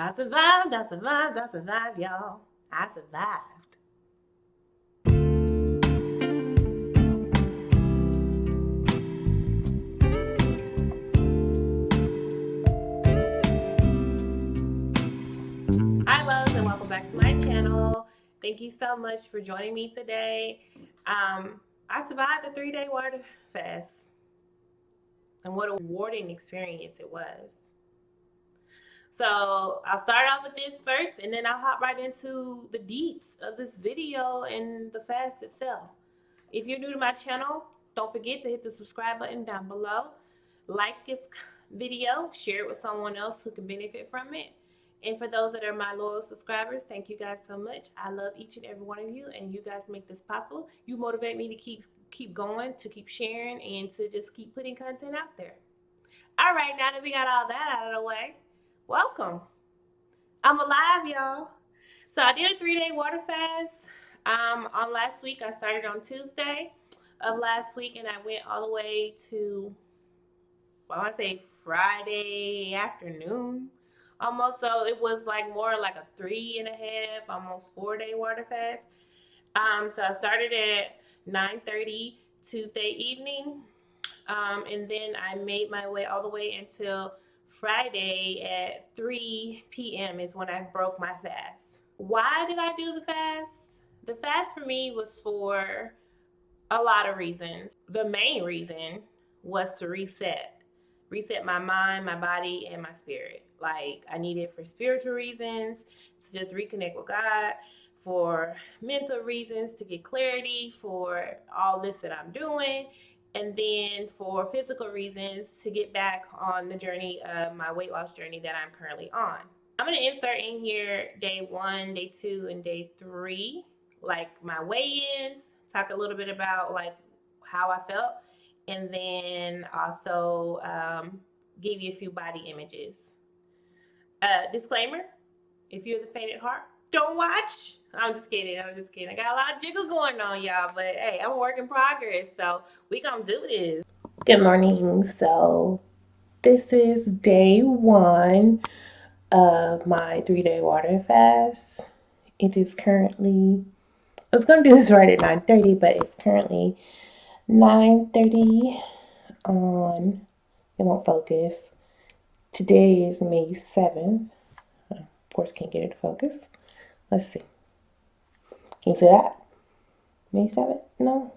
I survived, y'all. I survived. Hi, loves, and welcome back to my channel. Thank you so much for joining me today. I survived a 3-day water fast, and what a rewarding experience it was. So I'll start off with this first, and then I'll hop right into the deets of this video and the fast itself. If you're new to my channel, don't forget to hit the subscribe button down below. Like this video, share it with someone else who can benefit from it. And for those that are my loyal subscribers, thank you guys so much. I love each and every one of you, and you guys make this possible. You motivate me to keep going, to keep sharing, and to just keep putting content out there. All right, now that we got all that out of the way, welcome. I'm alive, y'all. So I did a 3-day water fast. On last week, I started on Tuesday of last week, and I went all the way to, well, I say Friday afternoon almost. So it was like more like a 3.5, almost 4-day water fast. So I started at 9:30 Tuesday evening, and then I made my way all the way until Friday at 3 p.m. is when I broke my fast. Why did I do the fast? The fast for me was for a lot of reasons. The main reason was to reset my mind, my body, and my spirit. Like, I needed for spiritual reasons to just reconnect with God, for mental reasons to get clarity for all this that I'm doing, and then for physical reasons to get back on the journey of my weight loss journey that I'm currently on. I'm going to insert in here day 1, day 2, and day 3, like my weigh-ins, talk a little bit about like how I felt, and then also give you a few body images. Disclaimer, if you're the faint at heart, don't watch. I'm just kidding. I got a lot of jiggle going on, y'all, but hey, I'm a work in progress, so we gonna do this. Good morning. So this is day 1 of my 3-day water fast. It is currently, I was going to do this right at 9:30, but it's currently 9:30 on, it won't focus. Today is May 7th. Of course, can't get it to focus. Let's see. Can you see that? May 7th? No.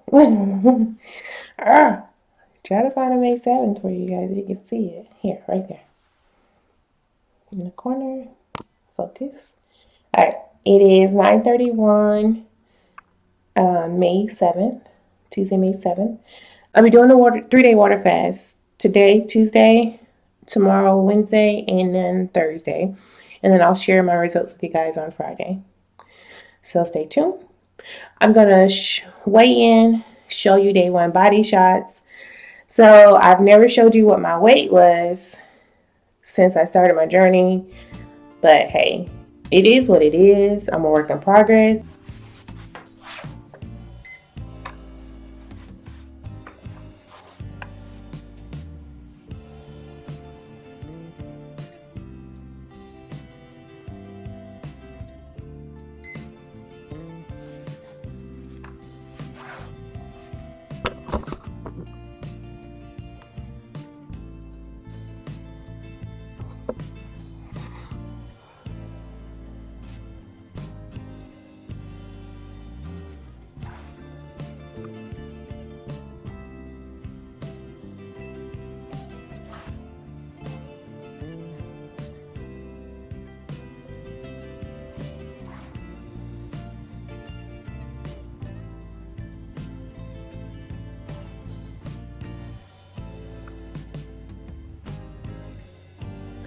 Try to find a May 7th for you guys. You can see it. Here, right there. In the corner. Focus. All right. It is 9:31, May 7th. Tuesday, May 7th. I'll be doing the 3-day water fast. Today, Tuesday, tomorrow, Wednesday, and then Thursday. And then I'll share my results with you guys on Friday. So stay tuned. I'm going to weigh in, show you day 1 body shots. So I've never showed you what my weight was since I started my journey. But hey, it is what it is. I'm a work in progress.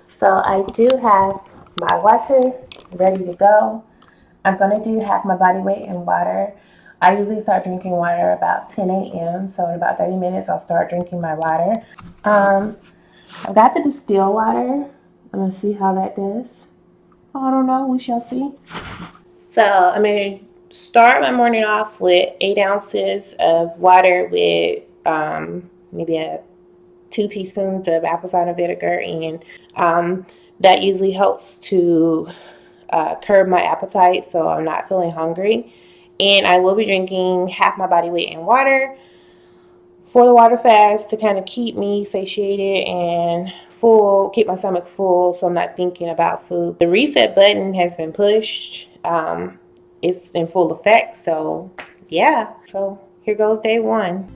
So I do have my water ready to go. I'm going to have my body weight in water. I usually start drinking water about 10 a.m. So in about 30 minutes, I'll start drinking my water. I've got the distilled water. I'm going to see how that does. I don't know. We shall see. So I'm going to start my morning off with 8 ounces of water with maybe 2 teaspoons of apple cider vinegar and That usually helps to curb my appetite so I'm not feeling hungry. And I will be drinking half my body weight in water for the water fast to kind of keep me satiated and full, keep my stomach full so I'm not thinking about food. The reset button has been pushed. It's in full effect. So yeah, so here goes day one.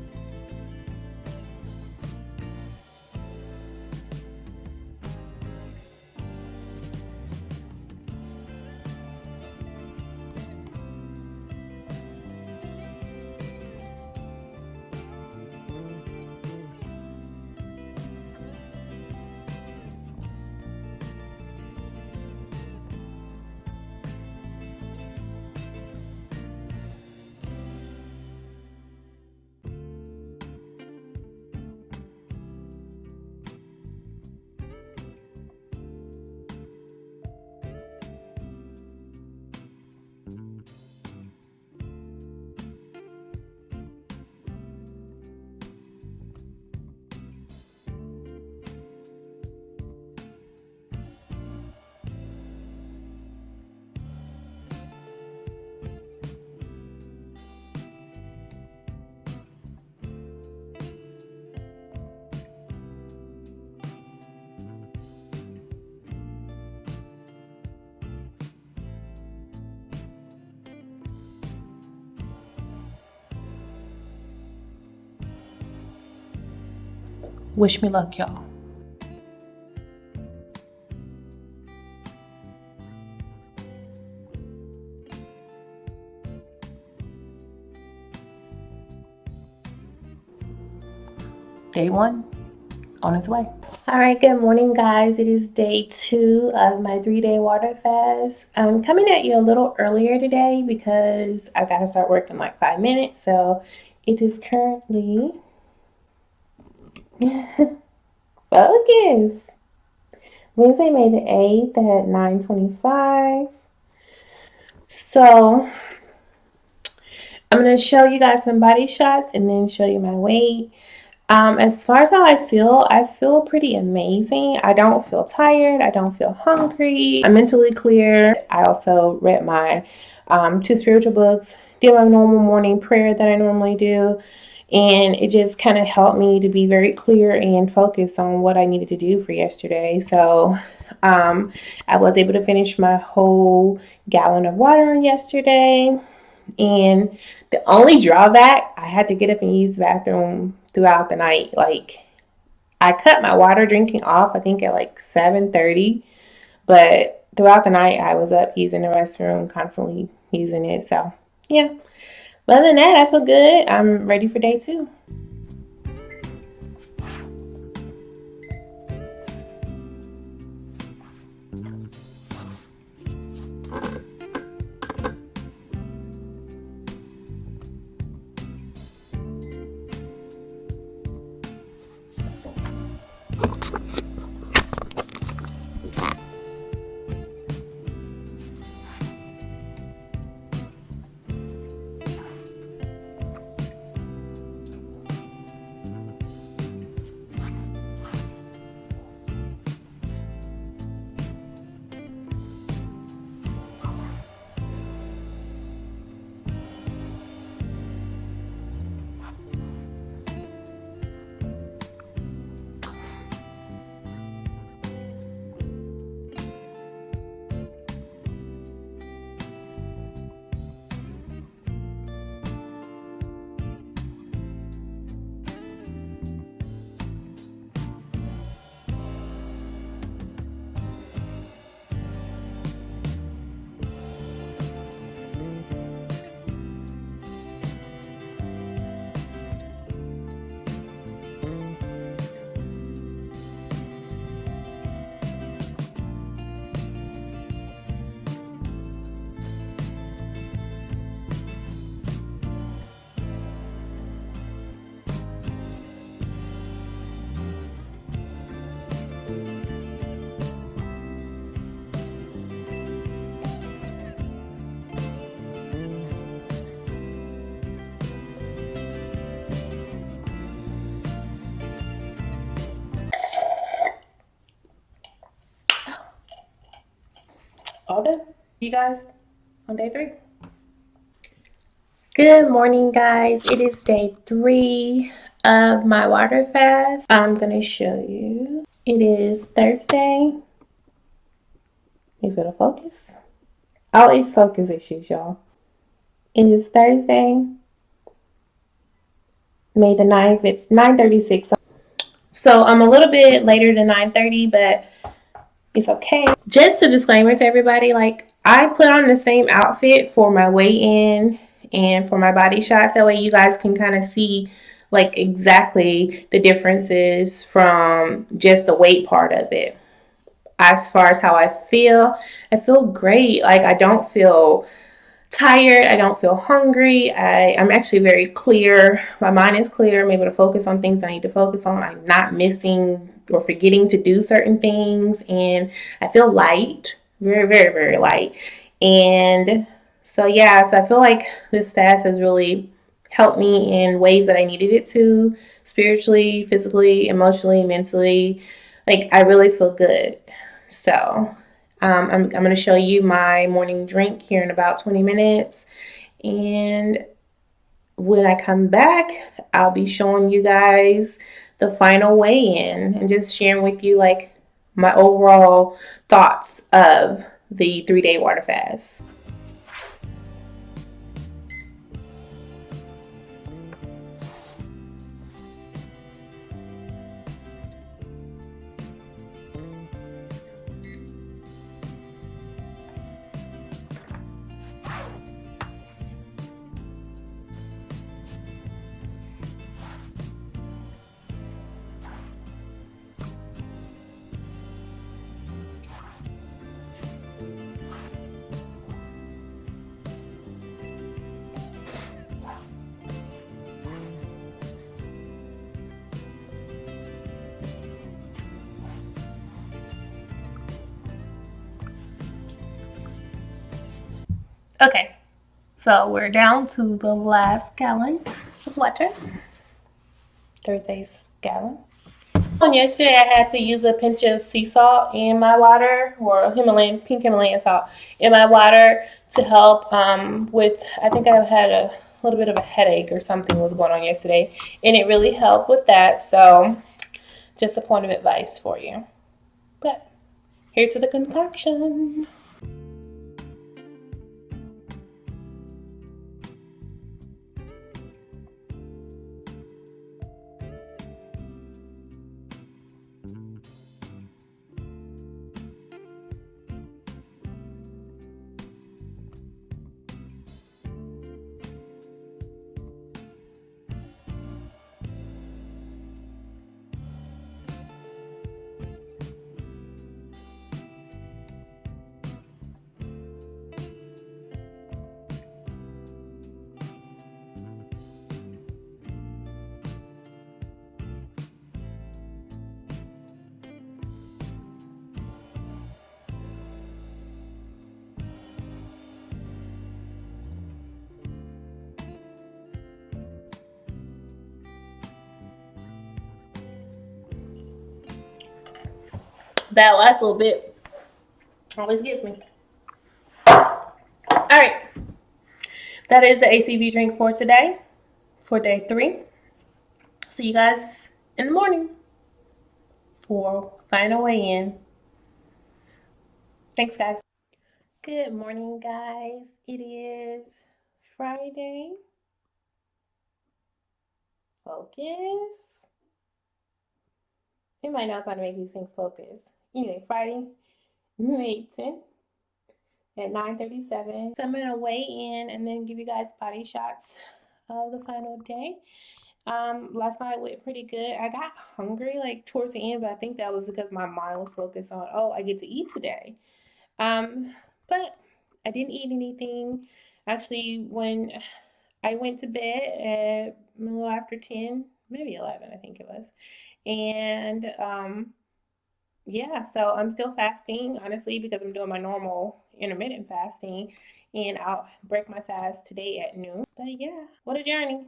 Wish me luck, y'all. Day one on its way. All right, good morning, guys. It is day 2 of my 3-day water fast. I'm coming at you a little earlier today because I've got to start work in like 5 minutes. So it is currently focus. Wednesday, May the 8th at 9:25. So I'm going to show you guys some body shots and then show you my weight. As far as how I feel pretty amazing. I don't feel tired. I don't feel hungry. I'm mentally clear. I also read my 2 spiritual books, did my normal morning prayer that I normally do. And it just kind of helped me to be very clear and focused on what I needed to do for yesterday. So I was able to finish my whole gallon of water on yesterday. And the only drawback, I had to get up and use the bathroom throughout the night. Like, I cut my water drinking off, I think at like 7:30, but throughout the night I was up using the restroom, constantly using it. So yeah, but other than that, I feel good. I'm ready for day 2. All done. You guys on day 3. Good morning, guys. It is day 3 of my water fast. I'm gonna show you. It is Thursday. If it'll focus. Always focus issues, y'all. It is Thursday, May the 9th. It's 9:36. So I'm a little bit later than 9:30, but it's okay. Just a disclaimer to everybody, like, I put on the same outfit for my weigh-in and for my body shots. That way you guys can kind of see like exactly the differences from just the weight part of it. As far as how I feel great. Like, I don't feel tired. I don't feel hungry. I'm actually very clear. My mind is clear. I'm able to focus on things I need to focus on. I'm not missing or forgetting to do certain things. And I feel light, very, very, very light. And so, yeah, so I feel like this fast has really helped me in ways that I needed it to, spiritually, physically, emotionally, mentally. Like, I really feel good. So I'm going to show you my morning drink here in about 20 minutes. And when I come back, I'll be showing you guys the final weigh-in and just sharing with you like my overall thoughts of the 3-day water fast. Okay, so we're down to the last gallon of water. Thursday's gallon. Yesterday I had to use a pinch of sea salt in my water, or pink Himalayan salt in my water to help with, I think I had a little bit of a headache or something was going on yesterday, and it really helped with that. So just a point of advice for you. But here to the concoction. That last little bit always gets me. All right, that is the ACV drink for today, for day 3. See you guys in the morning for final weigh-in. Thanks, guys. Good morning, guys. It is Friday. Focus. You might know how to make these things focus. Anyway, Friday, May 10th at 9:37. So I'm gonna weigh in and then give you guys body shots of the final day. Last night went pretty good. I got hungry like towards the end, but I think that was because my mind was focused on, oh, I get to eat today. But I didn't eat anything. Actually, when I went to bed at a little after 10, maybe 11, I think it was. And yeah, so I'm still fasting, honestly, because I'm doing my normal intermittent fasting, and I'll break my fast today at noon. But yeah, what a journey.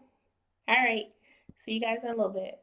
All right, see you guys in a little bit.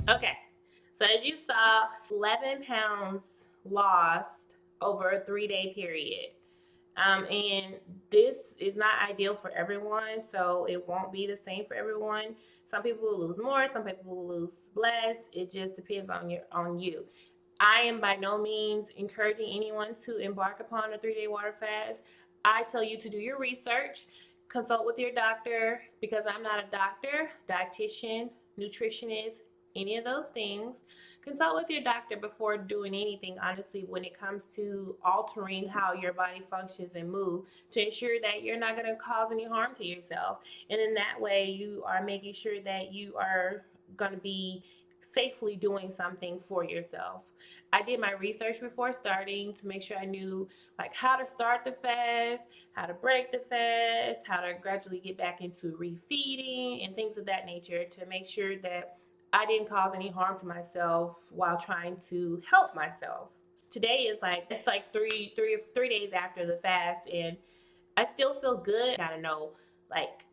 Okay, so as you saw, 11 pounds lost over a 3-day period. And this is not ideal for everyone, so it won't be the same for everyone. Some people will lose more, some people will lose less. It just depends on you. I am by no means encouraging anyone to embark upon a 3-day water fast. I tell you to do your research, consult with your doctor, because I'm not a doctor, dietitian, nutritionist, any of those things. Consult with your doctor before doing anything, honestly, when it comes to altering how your body functions and move, to ensure that you're not going to cause any harm to yourself. And in that way, you are making sure that you are going to be safely doing something for yourself. I did my research before starting to make sure I knew like how to start the fast, how to break the fast, how to gradually get back into refeeding and things of that nature, to make sure that I didn't cause any harm to myself while trying to help myself. Today is like it's like three days after the fast, and I still feel good. Kind of know like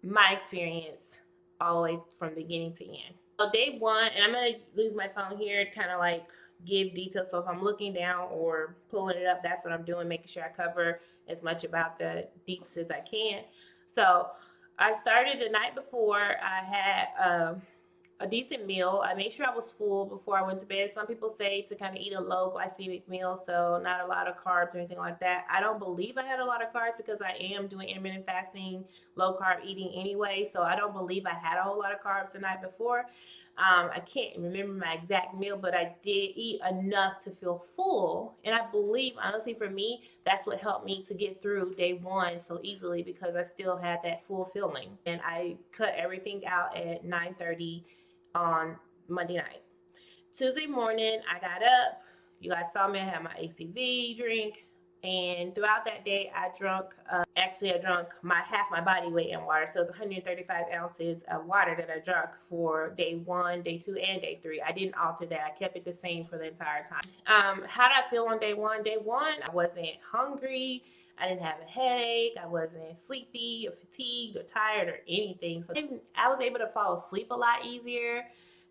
my experience all the way from beginning to end. So day one, and I'm gonna use my phone here to kind of like give details. So if I'm looking down or pulling it up, that's what I'm doing, making sure I cover as much about the deeps as I can. So I started the night before. I had a decent meal. I made sure I was full before I went to bed. Some people say to kind of eat a low glycemic meal, so not a lot of carbs or anything like that. I don't believe I had a lot of carbs because I am doing intermittent fasting, low carb eating anyway, so I don't believe I had a whole lot of carbs the night before. I can't remember my exact meal, but I did eat enough to feel full. And I believe, honestly, for me, that's what helped me to get through day one so easily, because I still had that full feeling. And I cut everything out at 9:30 on Monday night. Tuesday morning, I got up. You guys saw me. I had my ACV drink. And throughout that day, I drank my half my body weight in water. So it's 135 ounces of water that I drank for day one, day two, and day three. I didn't alter that. I kept it the same for the entire time. How did I feel on day one? Day one, I wasn't hungry. I didn't have a headache. I wasn't sleepy or fatigued or tired or anything. So I was able to fall asleep a lot easier.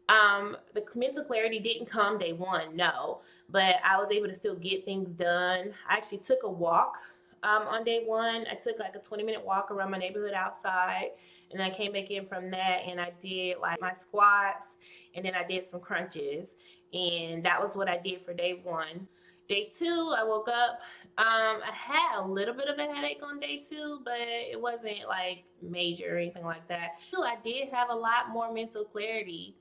The mental clarity didn't come day one, no, but I was able to still get things done. I actually took a walk on day one. I took like a 20-minute walk around my neighborhood outside, and then I came back in from that, and I did like my squats, and then I did some crunches, and that was what I did for day one. Day two, I woke up. I had a little bit of a headache on day two, but it wasn't like major or anything like that. I did have a lot more mental clarity.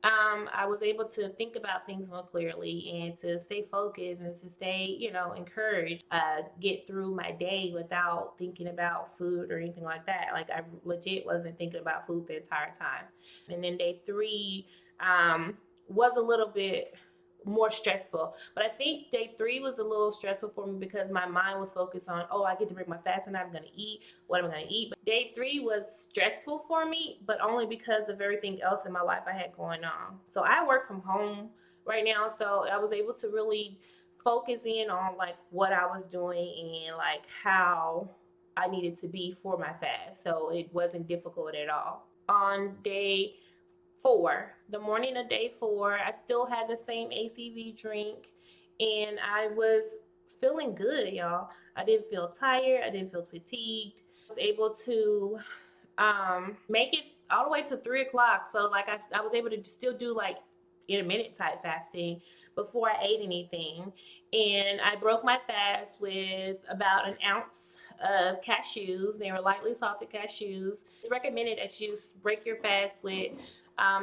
I was able to think about things more clearly and to stay focused and to stay, encouraged, get through my day without thinking about food or anything like that. Like I legit wasn't thinking about food the entire time. And then day three was a little bit more stressful. But I think day three was a little stressful for me because my mind was focused on, oh, I get to break my fast and I'm going to eat. What am I going to eat? But day three was stressful for me, but only because of everything else in my life I had going on. So I work from home right now, so I was able to really focus in on like what I was doing and like how I needed to be for my fast. So it wasn't difficult at all. On day four, the morning of day four, I still had the same ACV drink, and I was feeling good, y'all. I didn't feel tired. I didn't feel fatigued. I was able to make it all the way to 3 o'clock. So like I was able to still do like intermittent type fasting before I ate anything. And I broke my fast with about an ounce of cashews. They were lightly salted cashews. It's recommended that you break your fast with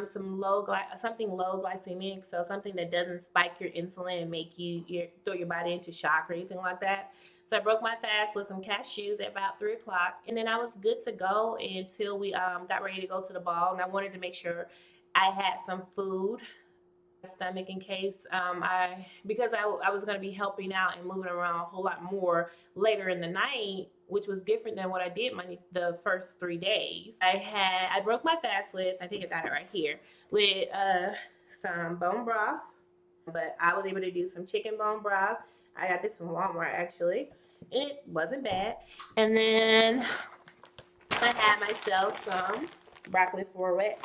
something low glycemic, so something that doesn't spike your insulin and make you throw your body into shock or anything like that. So I broke my fast with some cashews at about 3 o'clock, and then I was good to go until we got ready to go to the ball. And I wanted to make sure I had some food stomach in case I was going to be helping out and moving around a whole lot more later in the night, which was different than what I did the first 3 days. I broke my fast with, I think I got it right here, with some bone broth, but I was able to do some chicken bone broth. I got this from Walmart actually, and it wasn't bad. And then I had myself some broccoli florets.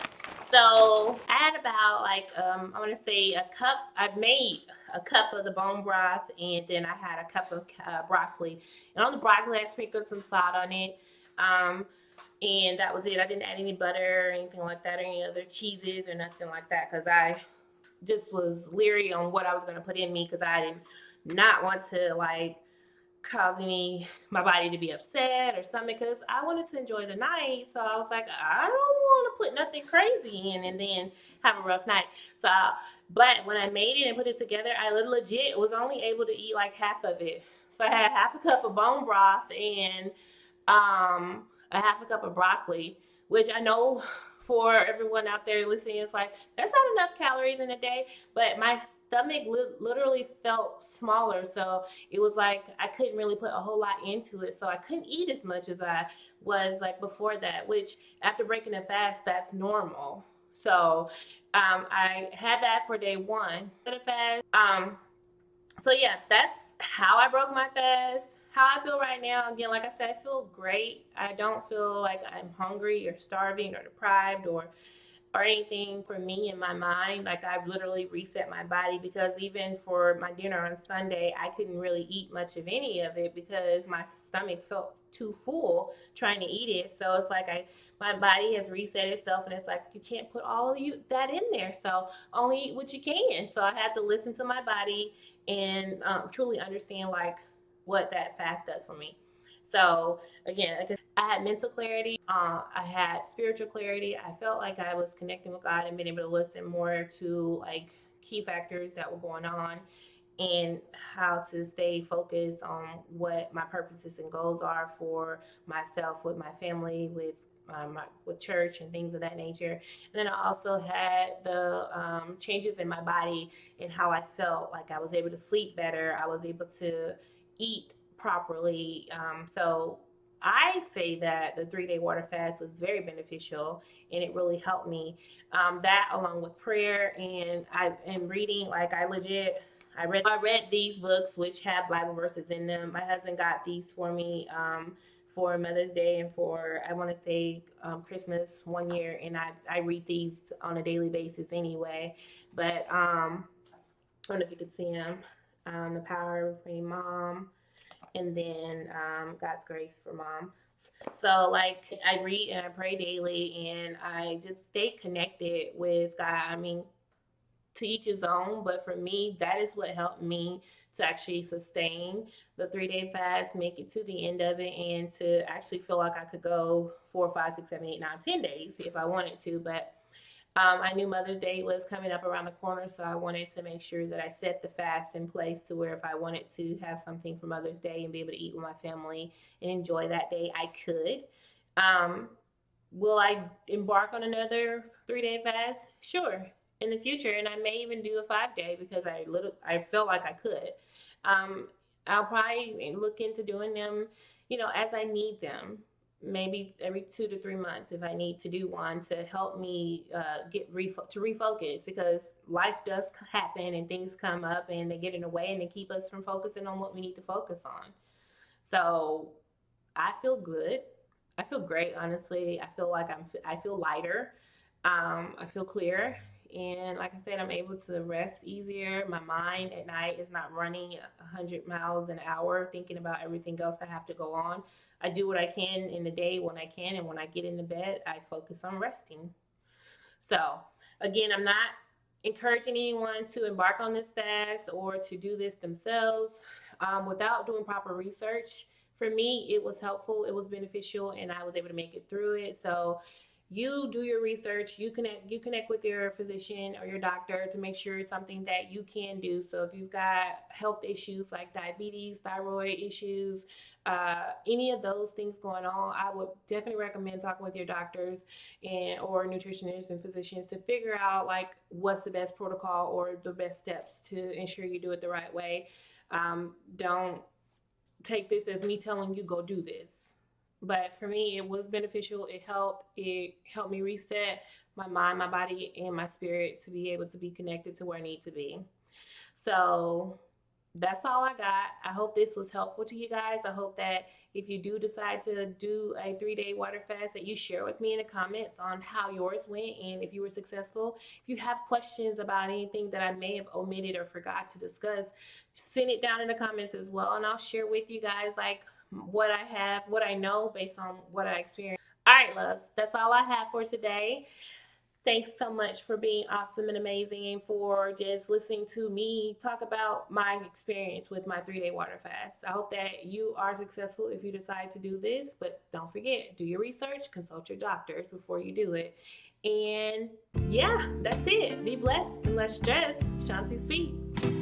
So I had about like I want to say a cup. I made a cup of the bone broth, and then I had a cup of broccoli. And on the broccoli, I sprinkled some salt on it. Um, and that was it. I didn't add any butter or anything like that, or any other cheeses or nothing like that, because I just was leery on what I was going to put in me, because I did not want to like causing me my body to be upset or something, because I wanted to enjoy the night. So I was like, I don't want to put nothing crazy in and then have a rough night. But when I made it and put it together, I legit was only able to eat like half of it. So I had half a cup of bone broth and a half a cup of broccoli, which I know for everyone out there listening, is like, that's not enough calories in a day. But my stomach literally felt smaller. So it was like I couldn't really put a whole lot into it. So I couldn't eat as much as I was like before that, which after breaking a fast, that's normal. So I had that for day one for the fast. So yeah, that's how I broke my fast. How I feel right now, again, like I said, I feel great. I don't feel like I'm hungry or starving or deprived or anything for me in my mind. Like, I've literally reset my body, because even for my dinner on Sunday, I couldn't really eat much of any of it because my stomach felt too full trying to eat it. So it's like my body has reset itself, and it's like you can't put all of that in there. So only eat what you can. So I had to listen to my body and truly understand like what that fast does for me. So again, like I had mental clarity, I had spiritual clarity. I felt like I was connecting with God and being able to listen more to like key factors that were going on, and how to stay focused on what my purposes and goals are for myself, with my family, with church and things of that nature. And then I also had the changes in my body and how I felt. Like, I was able to sleep better. I was able to eat properly. So I say that the 3 day water fast was very beneficial, and it really helped me. That, along with prayer and I am reading, like I read these books which have Bible verses in them. My husband got these for me for Mother's Day and for, I want to say, Christmas one year, and I read these on a daily basis anyway. But I don't know if you could see them. The Power of Being Mom, and then God's Grace for Mom. So, like, I read and I pray daily, and I just stay connected with God. I mean, to each his own, but for me, that is what helped me to actually sustain the 3 day fast, make it to the end of it, and to actually feel like I could go 4, 5, 6, 7, 8, 9, 10 days if I wanted to. But I knew Mother's Day was coming up around the corner, so I wanted to make sure that I set the fast in place to where if I wanted to have something for Mother's Day and be able to eat with my family and enjoy that day, I could. Um, Will I embark on another 3 day fast? Sure, in the future, and I may even do a 5 day, because I feel like I could. Um, I'll probably look into doing them, as I need them. Maybe every 2 to 3 months, if I need to do one to help me to refocus, because life does happen and things come up and they get in the way and they keep us from focusing on what we need to focus on. So I feel good. I feel great, honestly. I feel like I feel lighter. I feel clear. And like I said, I'm able to rest easier. My mind at night is not running 100 miles an hour thinking about everything else I have to go on. I do what I can in the day when I can. And when I get into bed, I focus on resting. So, again, I'm not encouraging anyone to embark on this fast or to do this themselves without doing proper research. For me, it was helpful, it was beneficial, and I was able to make it through it. So, you do your research, you connect with your physician or your doctor to make sure it's something that you can do. So if you've got health issues like diabetes, thyroid issues, any of those things going on, I would definitely recommend talking with your doctors and or nutritionists and physicians to figure out like what's the best protocol or the best steps to ensure you do it the right way. Don't take this as me telling you go do this. But for me, it was beneficial. It helped. It helped me reset my mind, my body, and my spirit to be able to be connected to where I need to be. So that's all I got. I hope this was helpful to you guys. I hope that if you do decide to do a 3-day water fast, that you share with me in the comments on how yours went and if you were successful. If you have questions about anything that I may have omitted or forgot to discuss, send it down in the comments as well, and I'll share with you guys like what I have, what I know based on what I experienced. All right, loves, that's all I have for today. Thanks so much for being awesome and amazing and for just listening to me talk about my experience with my 3-day water fast. I hope that you are successful if you decide to do this, but don't forget, do your research, consult your doctors before you do it. And yeah, that's it. Be blessed and less stress. Shoncy Speaks.